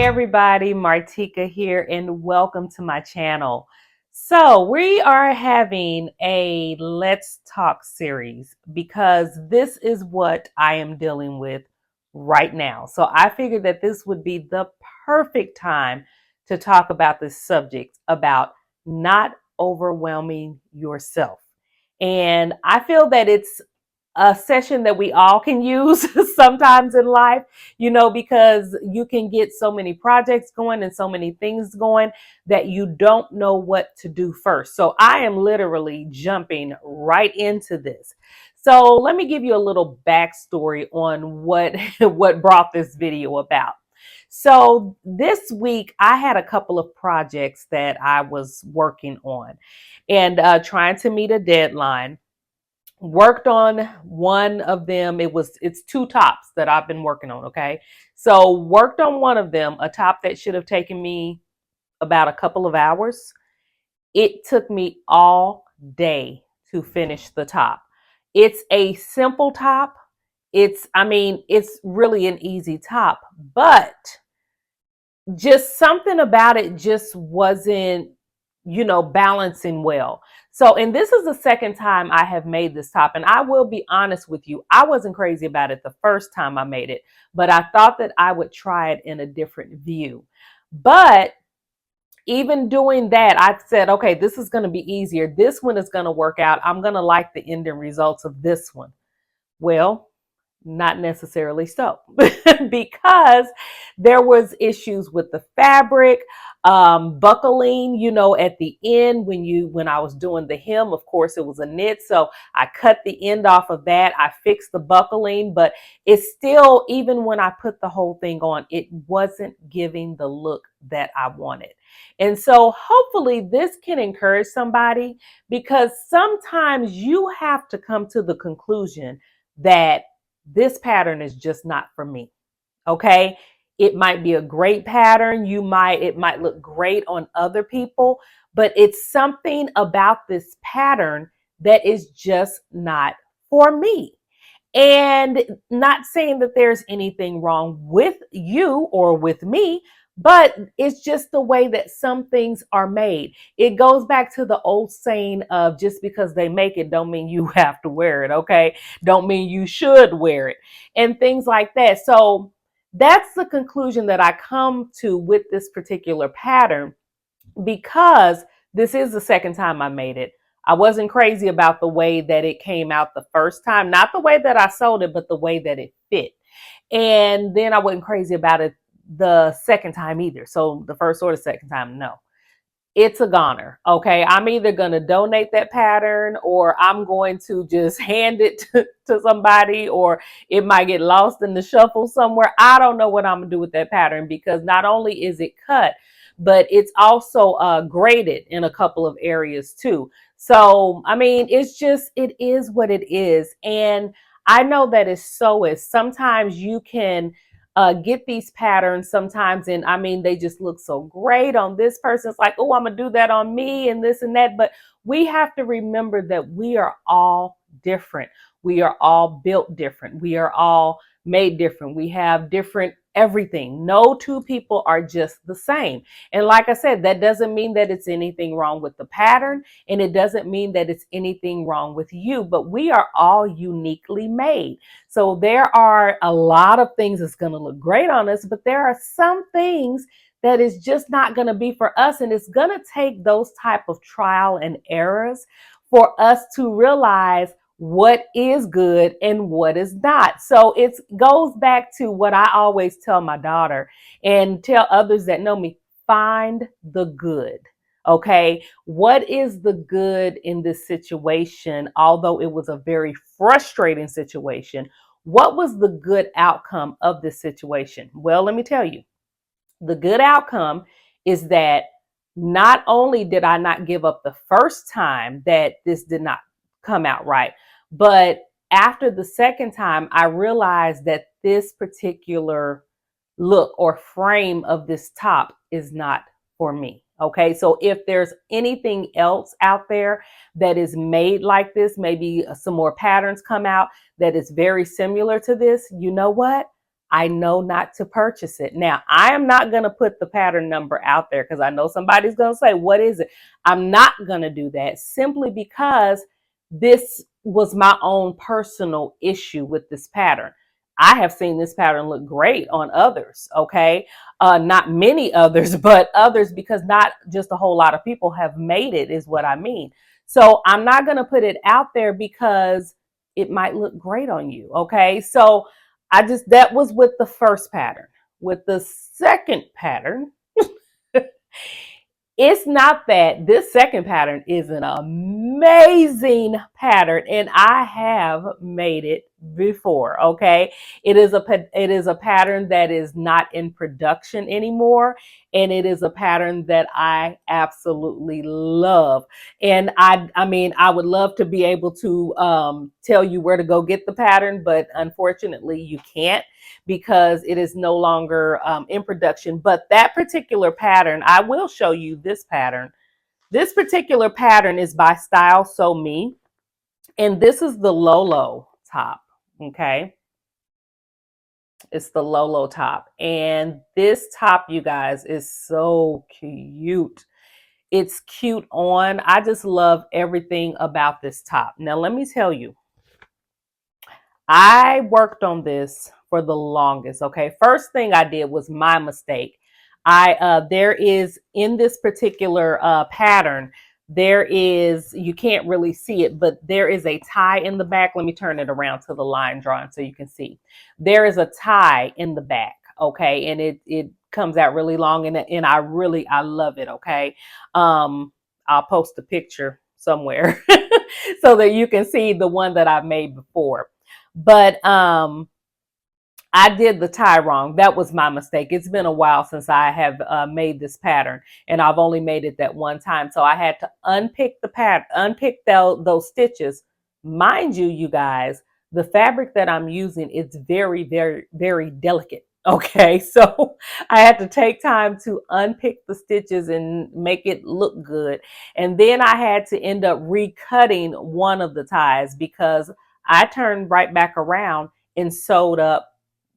everybody, Martika here, and welcome to my channel. So, we are having a Let's Talk series because this is what I am dealing with right now. So, I figured that this would be the perfect time to talk about this subject about not overwhelming yourself. And I feel that it's a session that we all can use sometimes in life, because you can get so many projects going and so many things going that you don't know what to do first. So I am literally jumping right into this. So let me give you a little backstory on what what brought this video about. So this week I had a couple of projects that I was working on and trying to meet a deadline. Worked on one of them. It's two tops that I've been working on. Okay. So worked on one of them, a top that should have taken me about a couple of hours. It took me all day to finish the top. It's a simple top. It's really an easy top, but just something about it just wasn't, balancing well. So, and this is the second time I have made this top. And I will be honest with you, I wasn't crazy about it the first time I made it, but I thought that I would try it in a different view. But even doing that, I said, okay, this is going to be easier. This one is going to work out. I'm going to like the ending results of this one. Well, not necessarily so, because there was issues with the fabric, buckling, at the end when I was doing the hem. Of course, it was a knit, so I cut the end off of that. I fixed the buckling, but it's still, even when I put the whole thing on, it wasn't giving the look that I wanted. And so hopefully this can encourage somebody, because sometimes you have to come to the conclusion that this pattern is just not for me. Okay. It might be a great pattern. It might look great on other people, but it's something about this pattern that is just not for me. And not saying that there's anything wrong with you or with me, but it's just the way that some things are made. It goes back to the old saying of, just because they make it don't mean you have to wear it, okay? Don't mean you should wear it, and things like that. So that's the conclusion that I come to with this particular pattern, because this is the second time I made it. I wasn't crazy about the way that it came out the first time, not the way that I sold it, but the way that it fit. And then I wasn't crazy about it the second time either. So the first or the second time, no. It's a goner. Okay. I'm either going to donate that pattern, or I'm going to just hand it to somebody, or it might get lost in the shuffle somewhere. I don't know what I'm going to do with that pattern, because not only is it cut, but it's also graded in a couple of areas too. So, it is what it is. And I know that it's so is. Sometimes you can get these patterns sometimes, and they just look so great on this person. It's like, oh, I'm gonna do that on me and this and that. But we have to remember that we are all different. We are all built different. We are all made different. We have different everything. No two people are just the same. And like I said, that doesn't mean that it's anything wrong with the pattern, and it doesn't mean that it's anything wrong with you, but we are all uniquely made. So there are a lot of things that's going to look great on us, but there are some things that is just not going to be for us. And it's going to take those type of trial and errors for us to realize what is good and what is not. So it goes back to what I always tell my daughter and tell others that know me: find the good. Okay, what is the good in this situation? Although it was a very frustrating situation, what was the good outcome of this situation? Well, let me tell you, the good outcome is that not only did I not give up the first time that this did not come out right, but after the second time, I realized that this particular look or frame of this top is not for me. Okay, so if there's anything else out there that is made like this, maybe some more patterns come out that is very similar to this, you know what? I know not to purchase it. Now, I am not going to put the pattern number out there because I know somebody's going to say, what is it? I'm not going to do that simply because this was my own personal issue with this pattern. I have seen this pattern look great on others, okay? Not many others, but others, because not just a whole lot of people have made it, is what I mean. So I'm not going to put it out there because it might look great on you, okay? So that was with the first pattern. With the second pattern, it's not that this second pattern is an amazing pattern, and I have made it before. Okay, it is a pattern that is not in production anymore, and it is a pattern that I absolutely love. And I mean, I would love to be able to tell you where to go get the pattern, but unfortunately, you can't because it is no longer in production. But that particular pattern, I will show you this pattern. This particular pattern is by Style Sew Me, and this is the Lolo top. Okay, it's the Lolo top, and this top, you guys, is so cute. It's cute on. I just love everything about this top. Now, let me tell you, I worked on this for the longest. Okay. First thing I did was my mistake. There is in this particular pattern, there is, you can't really see it, but there is a tie in the back. Let me turn it around to the line drawing so you can see. There is a tie in the back. Okay. And it comes out really long, and I love it. Okay. I'll post a picture somewhere so that you can see the one that I've made before. But I did the tie wrong. That was my mistake. It's been a while since I have made this pattern, and I've only made it that one time. So I had to unpick the pattern, unpick those stitches. Mind you, you guys, the fabric that I'm using is very, very, very delicate. Okay, so I had to take time to unpick the stitches and make it look good. And then I had to end up recutting one of the ties because I turned right back around and sewed up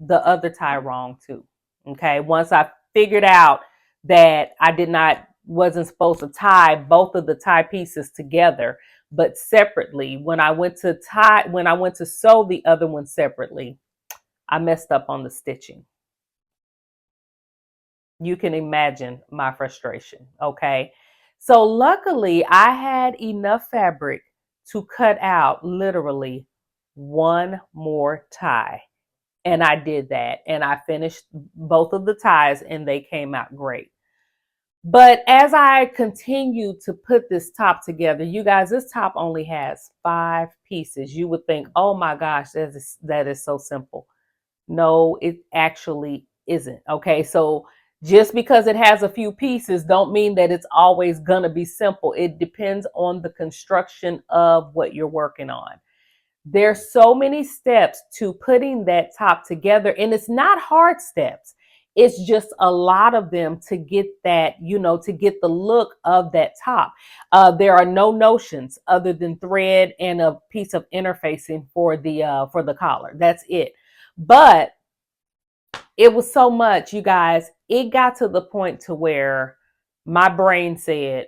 the other tie wrong too. Okay. Once I figured out that wasn't supposed to tie both of the tie pieces together, but separately, when I went to sew the other one separately, I messed up on the stitching. You can imagine my frustration. Okay. So luckily I had enough fabric to cut out literally one more tie. And I did that, and I finished both of the ties, and they came out great. But as I continue to put this top together, you guys, this top only has 5 pieces. You would think, oh my gosh, that is so simple. No, it actually isn't. Okay, so just because it has a few pieces don't mean that it's always going to be simple. It depends on the construction of what you're working on. There's so many steps to putting that top together, and it's not hard steps. It's just a lot of them to get that, to get the look of that top. There are no notions other than thread and a piece of interfacing for the collar. That's it. But it was so much, you guys. It got to the point to where my brain said,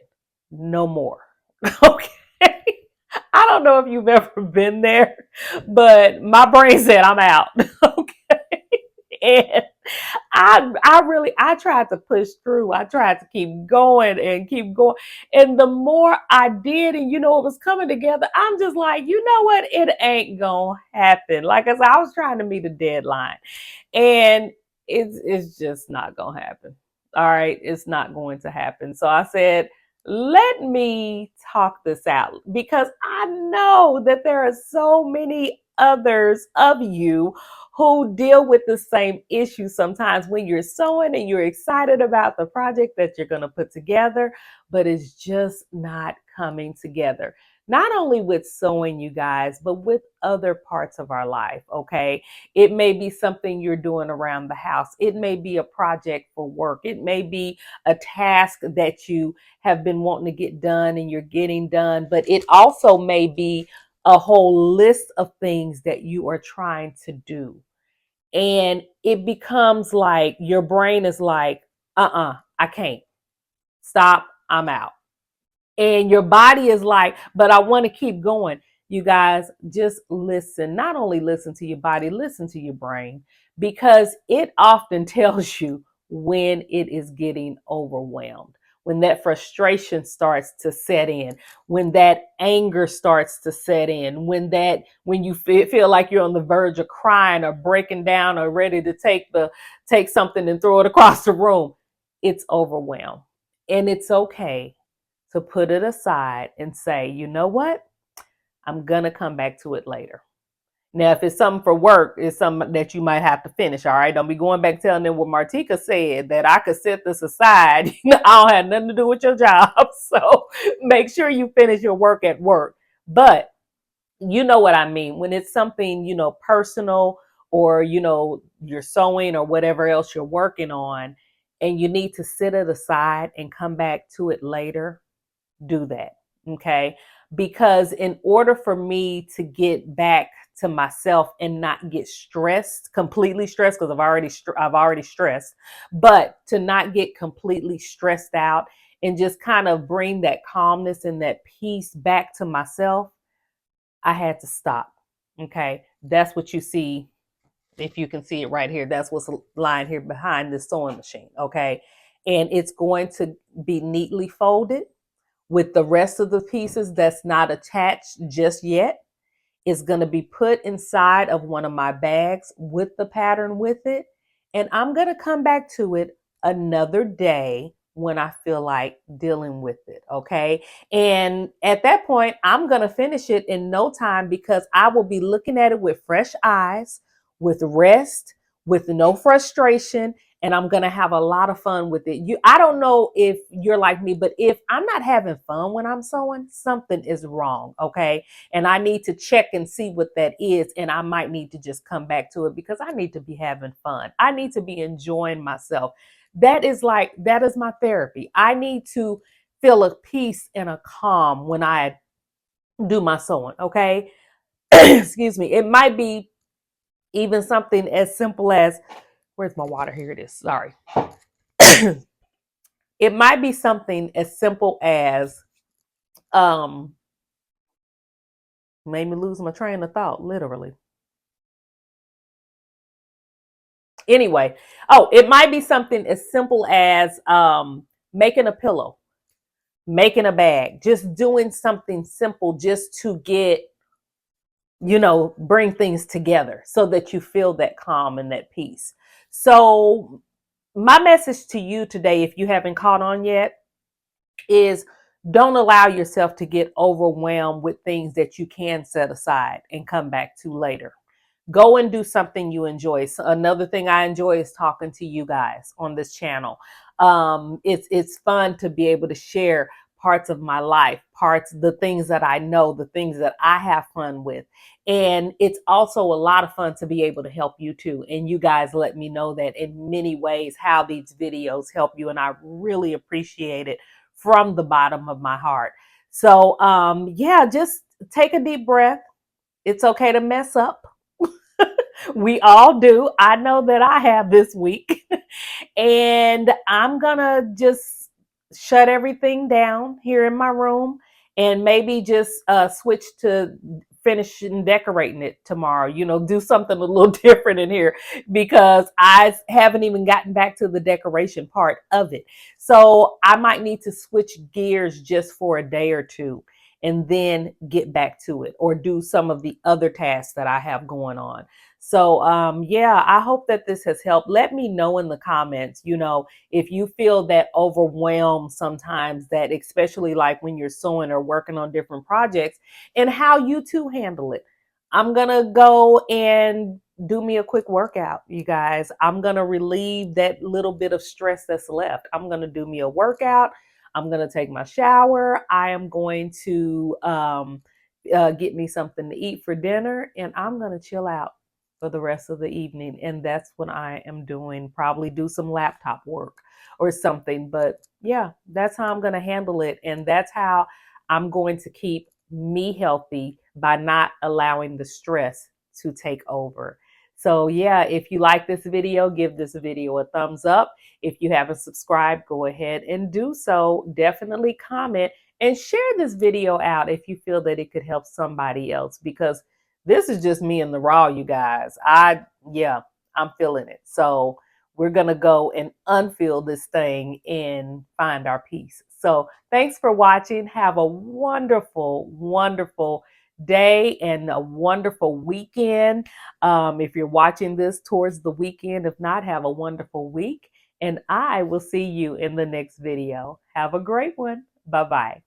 no more. Okay. I don't know if you've ever been there, but my brain said I'm out. Okay. And I tried to push through. I tried to keep going and keep going. And the more I did, and it was coming together, I'm just like, you know what? It ain't gonna happen. Like I said, I was trying to meet a deadline. And it's just not gonna happen. All right, it's not going to happen. So I said, let me talk this out, because I know that there are so many others of you who deal with the same issue sometimes when you're sewing and you're excited about the project that you're going to put together, but it's just not coming together. Not only with sewing, you guys, but with other parts of our life. Okay. It may be something you're doing around the house. It may be a project for work. It may be a task that you have been wanting to get done and you're getting done, but it also may be a whole list of things that you are trying to do. And it becomes like your brain is like, I can't. Stop, I'm out. And your body is like, but I want to keep going. You guys, just listen. Not only listen to your body, listen to your brain, because it often tells you when it is getting overwhelmed, when that frustration starts to set in, when that anger starts to set in, when you feel like you're on the verge of crying or breaking down or ready to take something and throw it across the room. It's overwhelmed. And it's okay to put it aside and say, you know what? I'm going to come back to it later. Now, if it's something for work, it's something that you might have to finish. All right. Don't be going back telling them what Martika said, that I could set this aside. I don't have nothing to do with your job. So make sure you finish your work at work. But you know what I mean. When it's something, personal, or, you're sewing or whatever else you're working on, and you need to set it aside and come back to it later, do that. Okay. Because in order for me to get back to myself and not get stressed, completely stressed, because I've already stressed, but to not get completely stressed out and just kind of bring that calmness and that peace back to myself, I had to stop. Okay. That's what you see. If you can see it right here, that's what's lying here behind this sewing machine. Okay. And it's going to be neatly folded with the rest of the pieces that's not attached just yet. It's going to be put inside of one of my bags with the pattern with it. And I'm going to come back to it another day when I feel like dealing with it. Okay. And at that point, I'm going to finish it in no time, because I will be looking at it with fresh eyes, with rest, with no frustration. And I'm going to have a lot of fun with it. I don't know if you're like me, but if I'm not having fun when I'm sewing, something is wrong. Okay. And I need to check and see what that is. And I might need to just come back to it, because I need to be having fun. I need to be enjoying myself. That is my therapy. I need to feel a peace and a calm when I do my sewing. Okay. Excuse me. It might be even something as simple as, where's my water? Here it is. Sorry. It might be something as simple as, made me lose my train of thought, literally. Anyway, it might be something as simple as making a pillow, making a bag, just doing something simple just to get, bring things together so that you feel that calm and that peace. So, my message to you today, if you haven't caught on yet, is don't allow yourself to get overwhelmed with things that you can set aside and come back to later. Go and do something you enjoy. So another thing I enjoy is talking to you guys on this channel. It's fun to be able to share parts of my life, the things that I know, the things that I have fun with. And it's also a lot of fun to be able to help you too. And you guys let me know that in many ways how these videos help you. And I really appreciate it from the bottom of my heart. So yeah, just take a deep breath. It's okay to mess up. We all do. I know that I have this week. And I'm going to just shut everything down here in my room, and maybe just switch to finishing decorating it tomorrow. Do something a little different in here, because I haven't even gotten back to the decoration part of it. So I might need to switch gears just for a day or two and then get back to it, or do some of the other tasks that I have going on. So, yeah, I hope that this has helped. Let me know in the comments, if you feel that overwhelmed sometimes, that especially like when you're sewing or working on different projects, and how you too handle it. I'm going to go and do me a quick workout, you guys. I'm going to relieve that little bit of stress that's left. I'm going to do me a workout. I'm going to take my shower. I am going to get me something to eat for dinner, and I'm going to chill out for the rest of the evening. And that's what I am doing. Probably do some laptop work or something. But yeah, that's how I'm going to handle it. And that's how I'm going to keep me healthy, by not allowing the stress to take over. So yeah, if you like this video, give this video a thumbs up. If you haven't subscribed, go ahead and do so. Definitely comment and share this video out if you feel that it could help somebody else, because this is just me in the raw, you guys. Yeah, I'm feeling it. So we're going to go and unfeel this thing and find our peace. So thanks for watching. Have a wonderful, wonderful day and a wonderful weekend. If you're watching this towards the weekend, if not, have a wonderful week. And I will see you in the next video. Have a great one. Bye-bye.